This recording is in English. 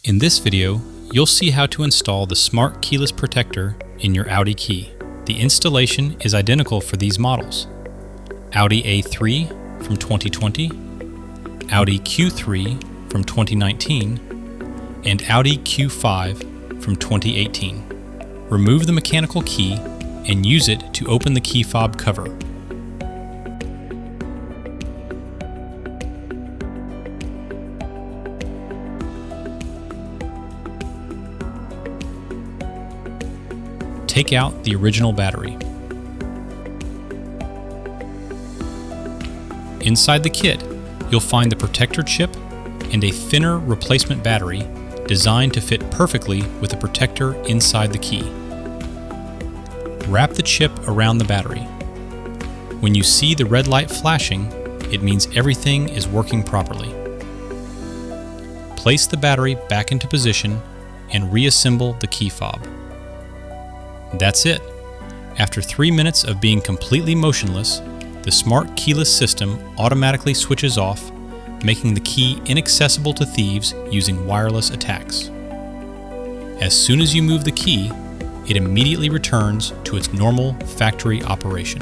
In this video, you'll see how to install the Smart Keyless Protector in your Audi key. The installation is identical for these models: Audi A3 from 2020, Audi Q3 from 2019, and Audi Q5 from 2018. Remove the mechanical key and use it to open the key fob cover. Take out the original battery. Inside the kit, you'll find the protector chip and a thinner replacement battery designed to fit perfectly with the protector inside the key. Wrap the chip around the battery. When you see the red light flashing, it means everything is working properly. Place the battery back into position and reassemble the key fob. That's it. After 3 minutes of being completely motionless, the Smart Keyless system automatically switches off, making the key inaccessible to thieves using wireless attacks. As soon as you move the key, it immediately returns to its normal factory operation.